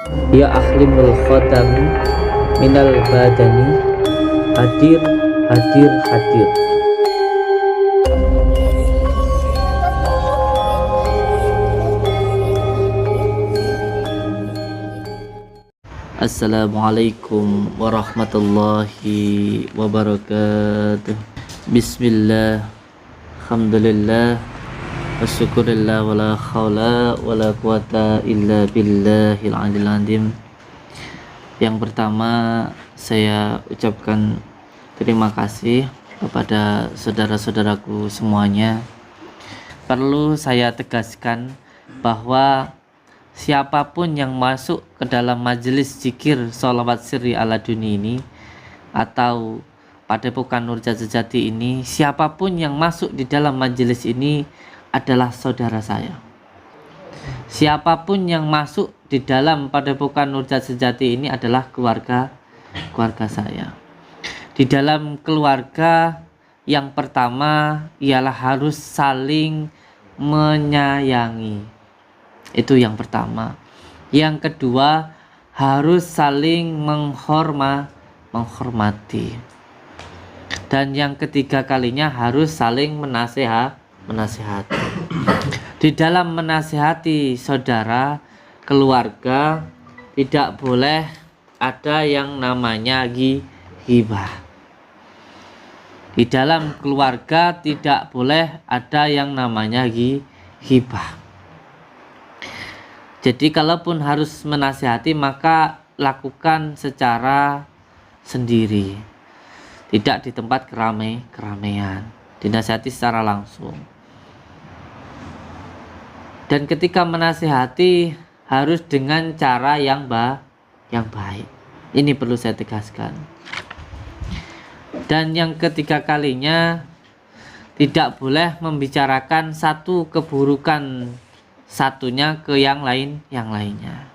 Ya ahlimul khatami minal badani, hadir hadir hadir. Assalamualaikum warahmatullahi wabarakatuh. Bismillah, alhamdulillah, wasyukurillah, wala khawla wala quwata illa billahil aliyil azim. Yang pertama, saya ucapkan terima kasih kepada saudara-saudaraku semuanya. Perlu saya tegaskan bahwa siapapun yang masuk ke dalam majelis zikir sholawat sirri ala duni ini atau Padepokan Nurjat Sejati ini, siapapun yang masuk di dalam majelis ini adalah saudara saya. Siapapun yang masuk di dalam Padepokan Nurjat Sejati ini adalah keluarga saya. Di dalam keluarga, yang pertama ialah harus saling menyayangi. Itu yang pertama. Yang kedua, harus saling menghormati. Dan yang ketiga kalinya harus saling menasehati. Di dalam menasehati saudara, keluarga, tidak boleh ada yang namanya ghibah. Di dalam keluarga tidak boleh ada yang namanya ghibah. Jadi kalaupun harus menasihati, maka lakukan secara sendiri, tidak di tempat keramaian. Dinasihati secara langsung. Dan ketika menasihati harus dengan cara yang baik. Ini perlu saya tegaskan. Dan yang ketiga kalinya, tidak boleh membicarakan satu keburukan satunya ke yang lainnya.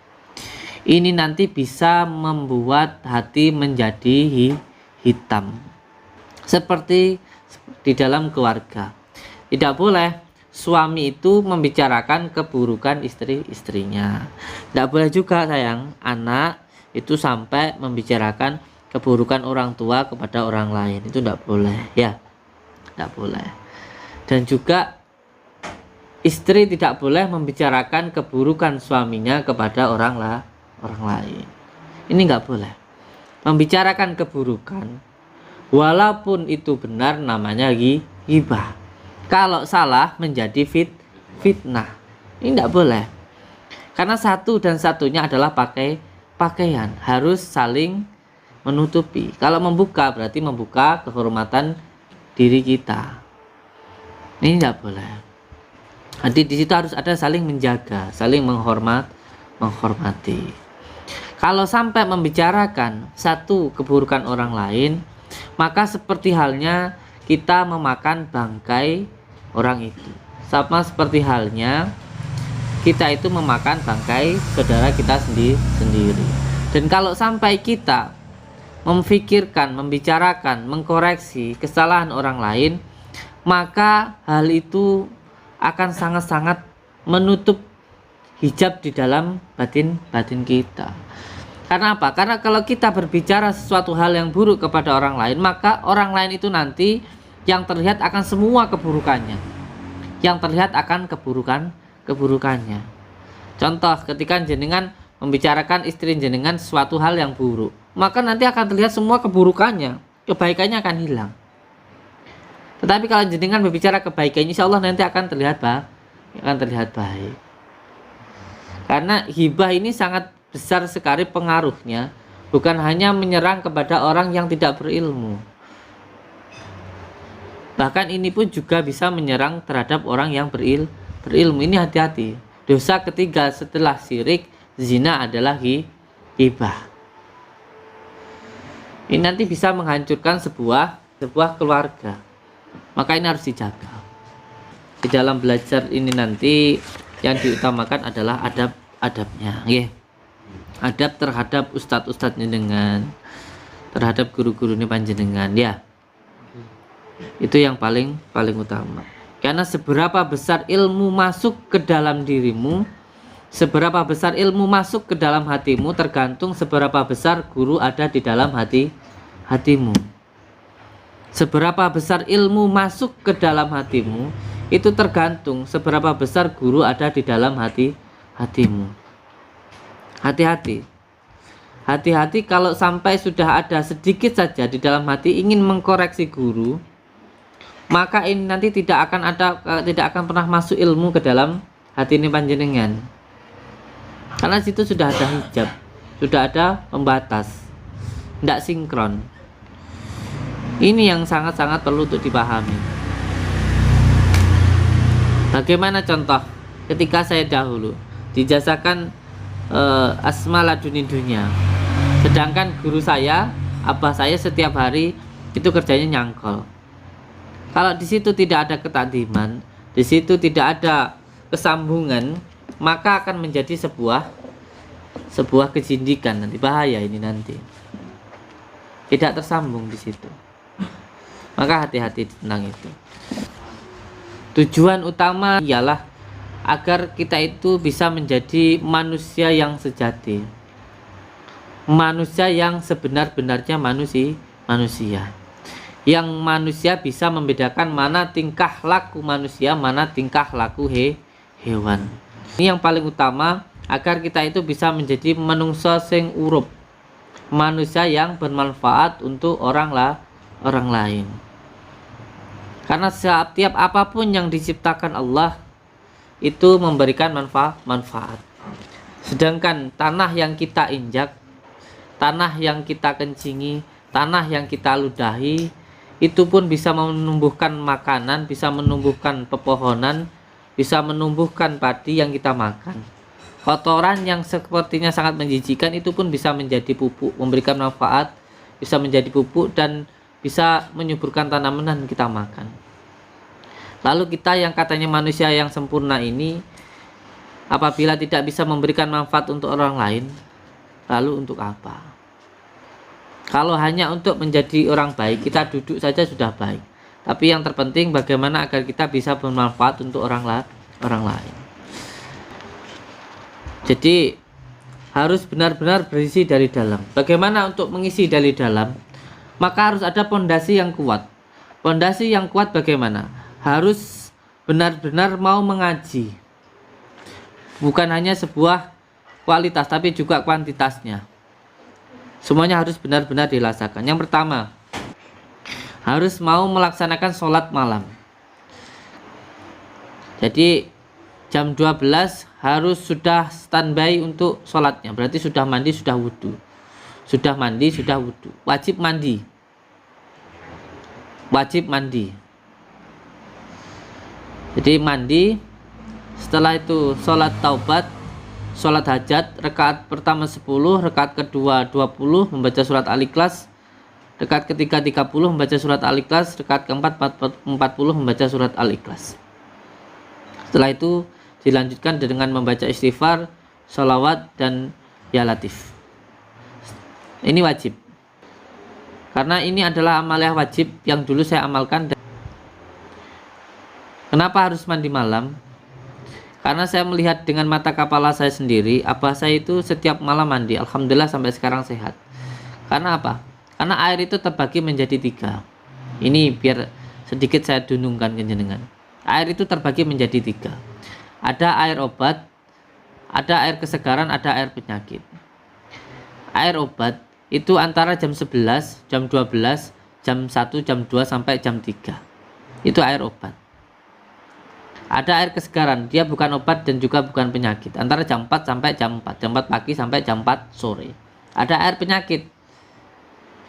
Ini nanti bisa membuat hati menjadi hitam. Seperti di dalam keluarga. Tidak boleh suami itu membicarakan keburukan istrinya. Tidak boleh juga sayang, anak itu sampai membicarakan keburukan orang tua kepada orang lain. Itu tidak boleh, ya. Tidak boleh. Dan juga istri tidak boleh membicarakan keburukan suaminya kepada orang lain. Ini nggak boleh. Membicarakan keburukan, walaupun itu benar, namanya ghibah. Kalau salah menjadi fitnah. Ini nggak boleh. Karena satu dan satunya adalah pakaian. Harus saling menutupi. Kalau membuka berarti membuka kehormatan diri kita. Ini nggak boleh. Nanti di situ harus ada saling menjaga, saling menghormati. Kalau sampai membicarakan satu keburukan orang lain, maka seperti halnya kita memakan bangkai orang itu. Sama seperti halnya kita itu memakan bangkai saudara kita sendiri. Dan kalau sampai kita memfikirkan, membicarakan, mengkoreksi kesalahan orang lain, maka hal itu akan sangat-sangat menutup hijab di dalam batin kita. Karena apa? Karena kalau kita berbicara sesuatu hal yang buruk kepada orang lain, maka orang lain itu nanti yang terlihat akan semua keburukannya. Yang terlihat akan keburukannya. Contoh, ketika jenengan membicarakan istri jenengan sesuatu hal yang buruk, maka nanti akan terlihat semua keburukannya. Kebaikannya akan hilang. Tetapi kalau jenengan berbicara kebaikannya, insya Allah nanti akan terlihat baik. Karena hibah ini sangat besar sekali pengaruhnya, bukan hanya menyerang kepada orang yang tidak berilmu. Bahkan ini pun juga bisa menyerang terhadap orang yang berilmu. Ini hati-hati. Dosa ketiga setelah syirik, zina adalah hibah. Ini nanti bisa menghancurkan sebuah keluarga. Maka ini harus dijaga. Di dalam belajar ini nanti yang diutamakan adalah adabnya, nggih. Adab terhadap ustadz jenengan, terhadap guru-guru ini panjenengan, ya. Itu yang paling utama. Karena seberapa besar ilmu masuk ke dalam dirimu, Seberapa besar ilmu masuk ke dalam hatimu tergantung seberapa besar guru ada di dalam hatimu. Seberapa besar ilmu masuk ke dalam hatimu itu tergantung seberapa besar guru ada di dalam hatimu. Hati-hati. Hati-hati kalau sampai sudah ada sedikit saja di dalam hati ingin mengkoreksi guru, maka ini nanti tidak akan pernah masuk ilmu ke dalam hati ini panjenengan. Karena situ sudah ada hijab, sudah ada pembatas, tidak sinkron. Ini yang sangat-sangat perlu untuk dipahami. Bagaimana contoh ketika saya dahulu dijazakan asma laduni dunia, sedangkan guru saya, abah saya setiap hari itu kerjanya nyangkol. Kalau di situ tidak ada ketakdiman, di situ tidak ada kesambungan, maka akan menjadi sebuah kesindikan, nanti bahaya ini nanti. Tidak tersambung di situ. Maka hati-hati tentang itu. Tujuan utama ialah agar kita itu bisa menjadi manusia yang sejati. Manusia yang sebenar-benarnya manusia. Yang manusia bisa membedakan mana tingkah laku manusia, mana tingkah laku hewan. Ini yang paling utama agar kita itu bisa menjadi manungsa sing urup, manusia yang bermanfaat untuk orang lain. Karena setiap apapun yang diciptakan Allah itu memberikan manfaat. Sedangkan tanah yang kita injak, tanah yang kita kencingi, tanah yang kita ludahi, itu pun bisa menumbuhkan makanan, bisa menumbuhkan pepohonan, bisa menumbuhkan padi yang kita makan. Kotoran yang sepertinya sangat menjijikan itu pun bisa menjadi pupuk, memberikan manfaat, bisa menjadi pupuk dan bisa menyuburkan tanaman yang kita makan. Lalu kita yang katanya manusia yang sempurna ini, apabila tidak bisa memberikan manfaat untuk orang lain, lalu untuk apa? Kalau hanya untuk menjadi orang baik, kita duduk saja sudah baik. Tapi yang terpenting bagaimana agar kita bisa bermanfaat untuk orang lain. Jadi harus benar-benar berisi dari dalam. Bagaimana untuk mengisi dari dalam? Maka harus ada pondasi yang kuat. Pondasi yang kuat bagaimana? Harus benar-benar mau mengaji. Bukan hanya sebuah kualitas tapi juga kuantitasnya. Semuanya harus benar-benar dilaksanakan. Yang pertama, harus mau melaksanakan sholat malam. Jadi jam 12 harus sudah standby untuk sholatnya. Berarti sudah mandi, sudah wudhu. Sudah mandi, sudah wudhu. Wajib mandi. Wajib mandi. Jadi mandi. Setelah itu sholat taubat, sholat hajat. Rakaat pertama 10, rakaat kedua 20 membaca surat Al-Ikhlas. Rakaat ketiga 30 membaca surat Al-Ikhlas, rakaat keempat 40 membaca surat Al-Ikhlas. Setelah itu dilanjutkan dengan membaca istighfar, sholawat dan ya latif. Ini wajib. Karena ini adalah amalia wajib yang dulu saya amalkan. Kenapa harus mandi malam? Karena saya melihat dengan mata kepala saya sendiri, abah saya itu setiap malam mandi. Alhamdulillah sampai sekarang sehat. Karena apa? Karena air itu terbagi menjadi 3. Ini biar sedikit saya dunungkan ke jenengan. Air itu terbagi menjadi 3. Ada air obat, ada air kesegaran, ada air penyakit. Air obat itu antara jam 11, jam 12, jam 1, jam 2 sampai jam 3. Itu air obat. Ada air kesegaran, dia bukan obat dan juga bukan penyakit. Antara jam 4 sampai jam 4, jam 4 pagi sampai jam 4 sore. Ada air penyakit.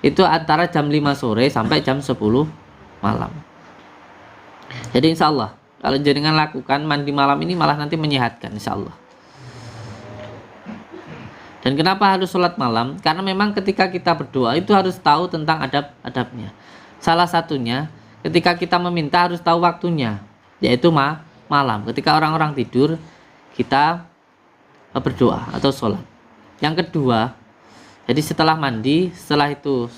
Itu antara jam 5 sore sampai jam 10 malam. Jadi insya Allah kalau jenengan lakukan mandi malam ini malah nanti menyehatkan insya Allah. Dan kenapa harus sholat malam? Karena memang ketika kita berdoa itu harus tahu tentang adab-adabnya. Salah satunya ketika kita meminta harus tahu waktunya, yaitu malam. Ketika orang-orang tidur kita berdoa atau sholat. Yang kedua, jadi setelah mandi, setelah itu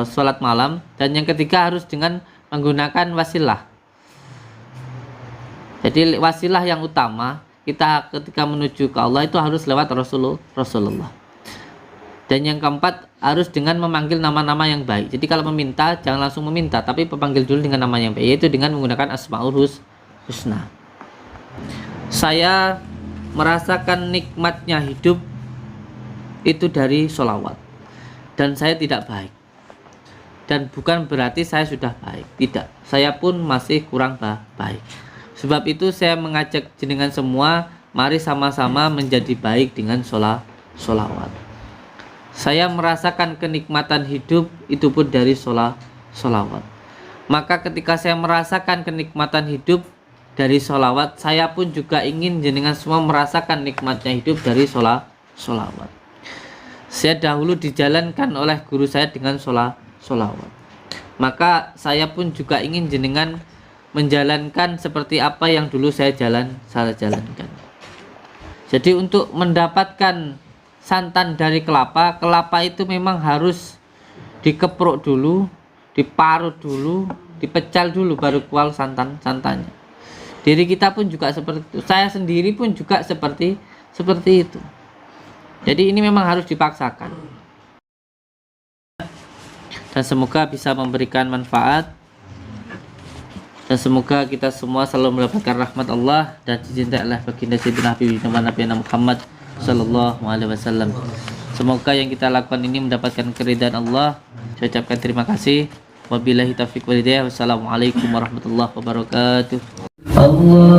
sholat malam, dan yang ketiga harus dengan menggunakan wasilah. Jadi wasilah yang utama kita ketika menuju ke Allah itu harus lewat Rasulullah. Dan yang keempat, harus dengan memanggil nama-nama yang baik. Jadi kalau meminta jangan langsung meminta, tapi memanggil dulu dengan nama yang baik, yaitu dengan menggunakan Asmaul Husna. Saya merasakan nikmatnya hidup itu dari sholawat, dan saya tidak baik. Dan bukan berarti saya sudah baik, tidak. Saya pun masih kurang baik. Sebab itu saya mengajak jenengan semua, mari sama-sama menjadi baik dengan sholawat. Saya merasakan kenikmatan hidup itu pun dari sholawat. Maka ketika saya merasakan kenikmatan hidup dari sholawat, saya pun juga ingin jenengan semua merasakan nikmatnya hidup dari sholawat. Saya dahulu dijalankan oleh guru saya dengan sholawat. Maka saya pun juga ingin jenengan menjalankan seperti apa yang dulu saya jalankan. Jadi untuk mendapatkan santan dari kelapa itu memang harus dikepruk dulu, diparut dulu, dipecal dulu, baru keluar santannya. Diri kita pun juga seperti itu. Saya sendiri pun juga seperti itu. Jadi ini memang harus dipaksakan. Dan semoga bisa memberikan manfaat. Dan semoga kita semua selalu mendapatkan rahmat Allah dan dicintai oleh baginda Sayyidina Nabi Muhammad sallallahu alaihi wasallam. Semoga yang kita lakukan ini mendapatkan keridhaan Allah. Saya ucapkan terima kasih. Wabillahi taufiq wal hidayah. Wassalamualaikum warahmatullahi wabarakatuh. Allahumma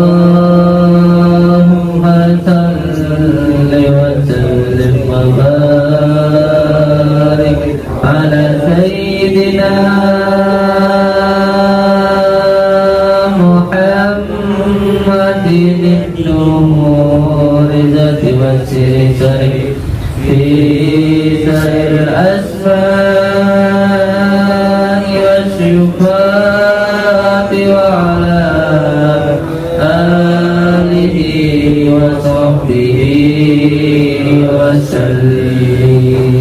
salli wa sallim wa barik ala sayyidina في سائر الأسماء والصفات وعلى آله وصحبه وسلم.